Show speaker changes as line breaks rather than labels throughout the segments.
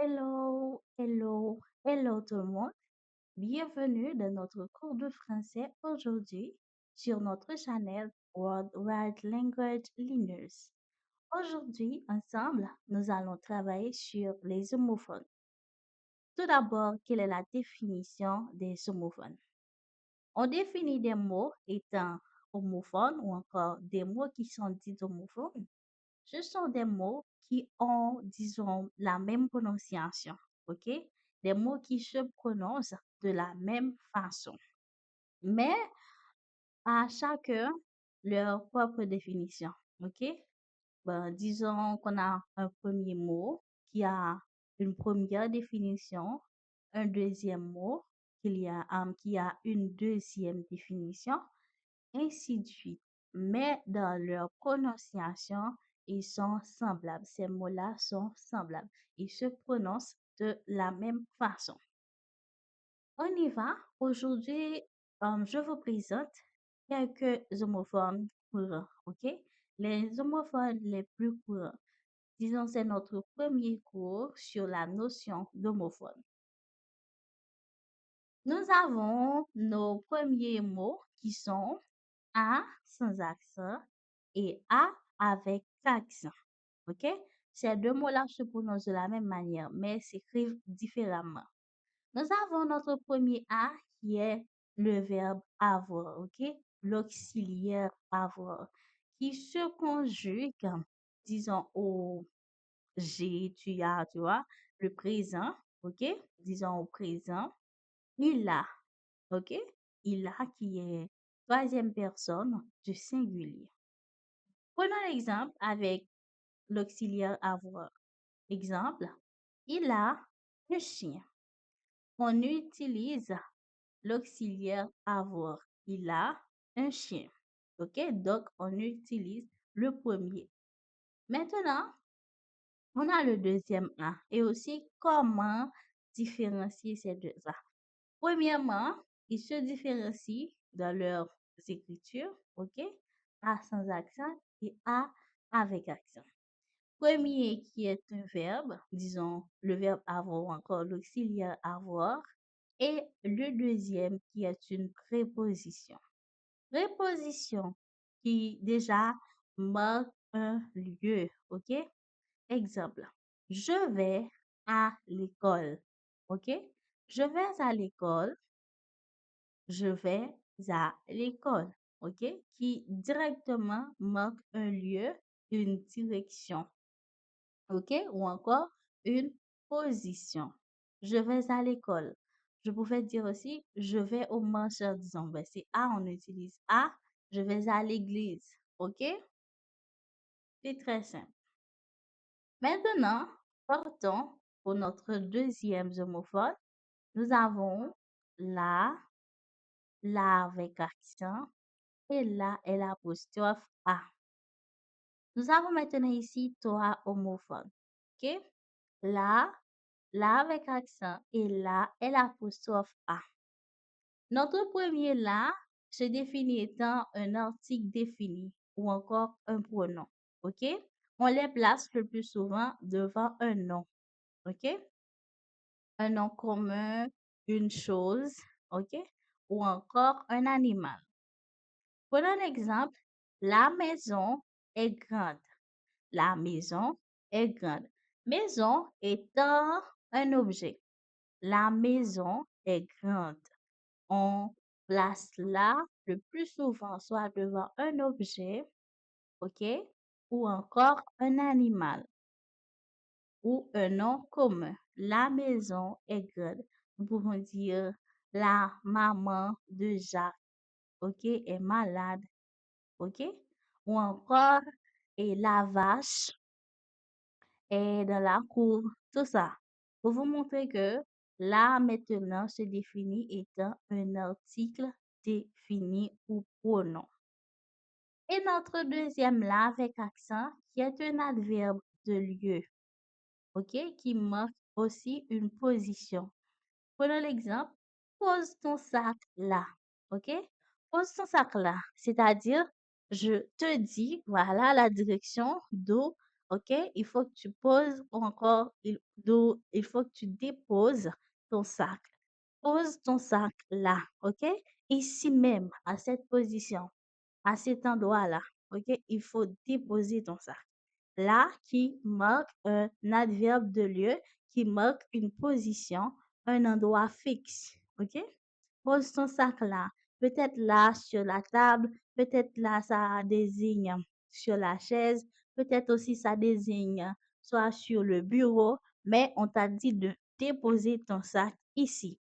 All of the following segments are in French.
Hello, hello, hello tout le monde. Bienvenue dans notre cours de français aujourd'hui sur notre chaîne Worldwide Language Learners. Aujourd'hui, ensemble, nous allons travailler sur les homophones. Tout d'abord, quelle est la définition des homophones? On définit des mots étant homophones ou encore des mots qui sont dits homophones. Ce sont des mots qui ont, disons, la même prononciation, ok? Des mots qui se prononcent de la même façon, mais à chacun leur propre définition, ok? Ben, disons qu'on a un premier mot qui a une première définition, un deuxième mot qui a une deuxième définition, ainsi de suite. Mais dans leur prononciation, ils sont semblables. Ces mots-là sont semblables. Ils se prononcent de la même façon. On y va. Aujourd'hui, je vous présente quelques homophones courants, ok? Les homophones les plus courants. Disons, c'est notre premier cours sur la notion d'homophone. Nous avons nos premiers mots qui sont A sans accent et A avec accent. OK? Ces deux mots-là se prononcent de la même manière, mais s'écrivent différemment. Nous avons notre premier A qui est le verbe avoir, OK? L'auxiliaire avoir, qui se conjugue, disons, au j'ai, tu as, tu vois, le présent, OK? Disons au présent. Il a, OK? Il a qui est troisième personne du singulier. Prenons l'exemple avec l'auxiliaire avoir. Exemple, il a un chien. On utilise l'auxiliaire avoir. Il a un chien. OK? Donc, on utilise le premier. Maintenant, on a le deuxième A et aussi comment différencier ces deux A. Premièrement, ils se différencient dans leurs écritures, OK? A sans accent et A avec accent. Premier qui est un verbe, disons le verbe avoir ou encore l'auxiliaire avoir, et le deuxième qui est une préposition. Préposition qui déjà marque un lieu, OK? Exemple, je vais à l'école, OK? Je vais à l'école, je vais à l'école, OK? Qui directement marque un lieu, une direction, OK? Ou encore une position. Je vais à l'école. Je pouvais dire aussi, je vais au marché, disons, ben, c'est A, on utilise A. Je vais à l'église, OK? C'est très simple. Maintenant, partons pour notre deuxième homophone. Nous avons la avec accent et la et l'apostrophe A. Nous avons maintenant ici trois homophones. OK? La avec accent et la et l'apostrophe A. Notre premier la se définit étant un article défini ou encore un pronom. OK? On les place le plus souvent devant un nom. OK? Un nom commun, une chose, OK? Ou encore un animal. Prenons l'exemple, la maison est grande. La maison est grande. Maison étant un objet. La maison est grande. On place là le plus souvent soit devant un objet, OK? Ou encore un animal ou un nom commun. La maison est grande. Nous pouvons dire la maman de Jacques, OK, est malade, OK? Ou encore, et la vache est dans la cour, tout ça. Pour vous montrer que là, maintenant, se définit étant un article défini ou pronom. Et notre deuxième là avec accent, qui est un adverbe de lieu, OK, qui marque aussi une position. Prenons l'exemple, pose ton sac là, OK? Pose ton sac là, c'est-à-dire, je te dis, voilà la direction d'où OK? Il faut que tu poses ou encore, il faut que tu déposes ton sac. Pose ton sac là, OK? Ici même, à cette position, à cet endroit-là, OK? Il faut déposer ton sac. Là, qui marque un adverbe de lieu, qui marque une position, un endroit fixe, OK? Pose ton sac là. Peut-être là sur la table, peut-être là ça désigne sur la chaise, peut-être aussi ça désigne soit sur le bureau, mais on t'a dit de déposer ton sac ici.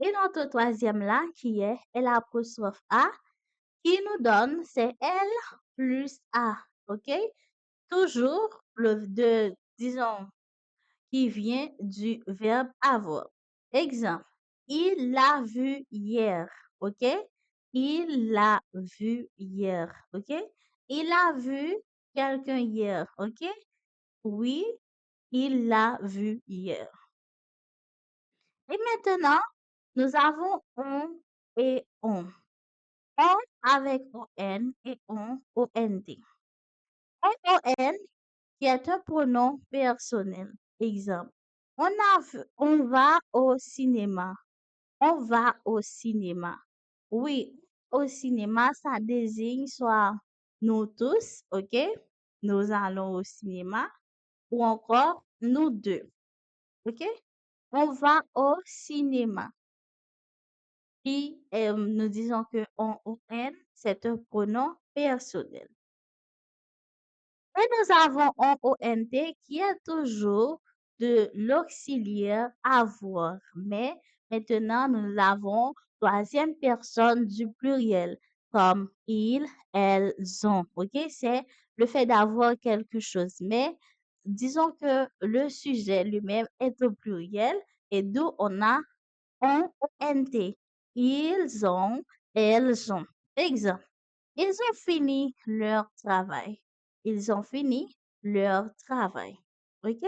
Et notre troisième là, qui est l'apostrophe A, qui nous donne, c'est L plus A, OK? Toujours disons, qui vient du verbe avoir. Exemple, il l'a vu hier, OK? Il l'a vu hier, OK? Il a vu quelqu'un hier, OK? Oui, il l'a vu hier. Et maintenant, nous avons on et on. On avec on et on, ONT. On qui est un pronom personnel. Exemple, on va au cinéma. On va au cinéma. Oui, au cinéma, ça désigne soit nous tous, OK? Nous allons au cinéma ou encore nous deux, OK? On va au cinéma. Puis, nous disons que on, c'est un pronom personnel. Et nous avons un ONT qui est toujours de l'auxiliaire avoir. Mais maintenant, nous l'avons troisième personne du pluriel, comme ils, elles, ont. OK? C'est le fait d'avoir quelque chose. Mais disons que le sujet lui-même est au pluriel et d'où on a un ONT. Ils ont, elles ont. Exemple. Ils ont fini leur travail. Ils ont fini leur travail. OK?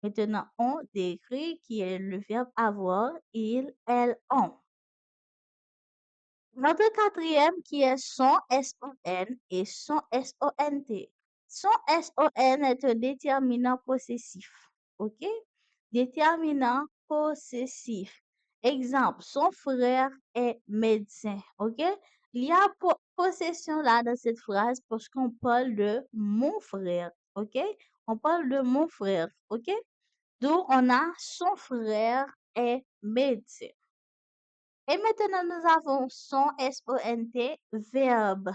Maintenant, on décrit qui est le verbe avoir, ils, elles, ont. Notre quatrième qui est son, S-O-N et son, S-O-N-T. Son, S-O-N est un déterminant possessif. OK? Déterminant possessif. Exemple, son frère est médecin. OK? Il y a possession là dans cette phrase parce qu'on parle de mon frère. OK? On parle de mon frère. OK? Donc, on a son frère est médecin. Et maintenant, nous avons son, S-O-N-T, verbe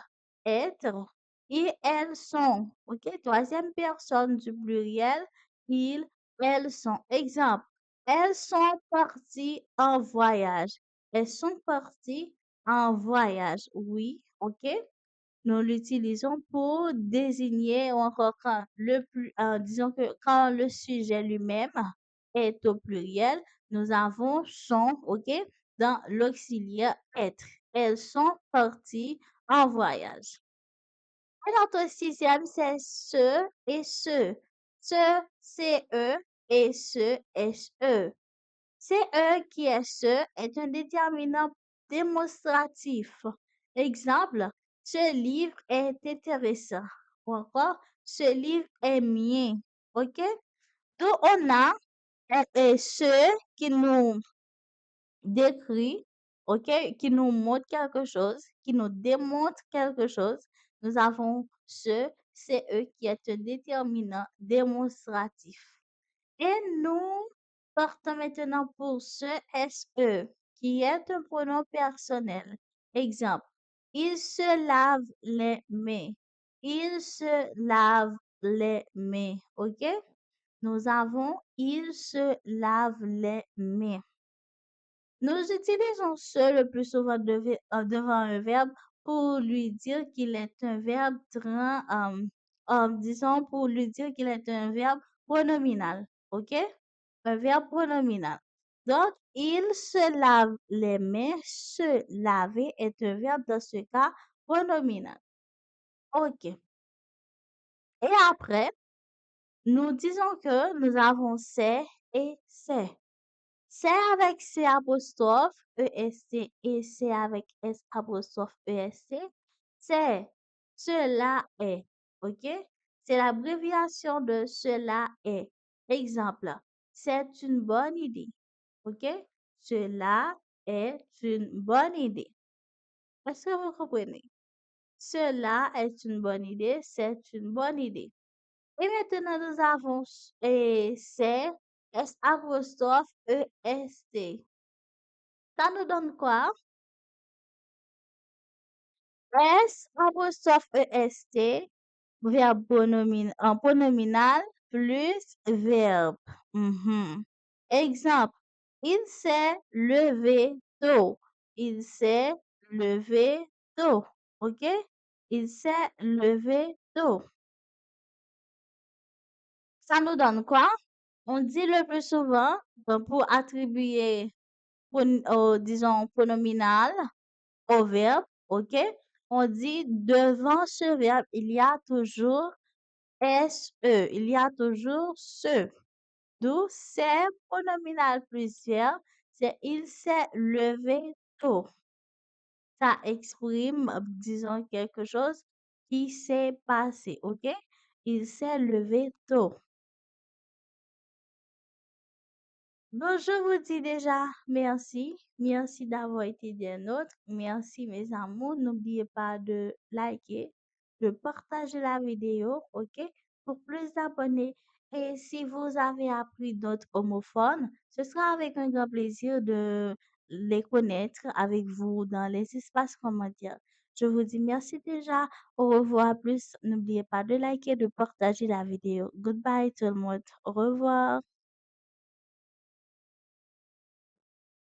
être. Et elles sont. OK? Troisième personne du pluriel. Ils, elles sont. Exemple. Elles sont parties en voyage. Elles sont parties en voyage. Oui. OK? Nous l'utilisons pour désigner ou encore disons que quand le sujet lui-même est au pluriel, nous avons son, OK, dans l'auxiliaire être. Elles sont parties en voyage. Et notre sixième, c'est ce et ce. Ce, c'est eux et ce, est-ce. Ce qui est ce est un déterminant démonstratif. Exemple, ce livre est intéressant. Ou encore, ce livre est mien. OK? Donc, on a ce qui nous décrit, OK, qui nous montre quelque chose, qui nous démontre quelque chose. Nous avons ce, c'est eux qui est un déterminant démonstratif. Et nous partons maintenant pour ce SE, qui est un pronom personnel. Exemple, il se lave les mains. Il se lave les mains. OK? Nous avons il se lave les mains. Nous utilisons ce le plus souvent devant un verbe pour lui dire qu'il est un verbe disons pour lui dire qu'il est un verbe pronominal. OK? Un verbe pronominal. Donc, il se lave les mains. Se laver est un verbe dans ce cas pronominal. OK. Et après, nous disons que nous avons c'est et c'est. C'est avec C apostrophe ESC et c'est avec S apostrophe ESC. C'est, cela est, OK? C'est l'abréviation de cela est. Exemple, c'est une bonne idée. OK? Cela est une bonne idée. Est-ce que vous comprenez? Cela est une bonne idée. C'est une bonne idée. Et maintenant, nous avons c'est S apostrophe EST. Ça nous donne quoi? S apostrophe EST, verbe pronominal plus verbe. Mhm. Exemple, il s'est levé tôt. Il s'est levé tôt. OK? Il s'est levé tôt. Ça nous donne quoi? On dit le plus souvent pour attribuer, disons, pronominal au verbe, OK? On dit devant ce verbe, il y a toujours SE, il y a toujours ce. D'où c'est pronominal plus verbe, c'est il s'est levé tôt. Ça exprime, disons, quelque chose qui s'est passé, OK? Il s'est levé tôt. Bon, je vous dis déjà merci. Merci d'avoir été des nôtres. Merci mes amours. N'oubliez pas de liker, de partager la vidéo, OK? Pour plus d'abonnés. Et si vous avez appris d'autres homophones, ce sera avec un grand plaisir de les connaître avec vous dans les espaces commentaires. Je vous dis merci déjà. Au revoir plus. N'oubliez pas de liker, de partager la vidéo. Goodbye tout le monde. Au revoir.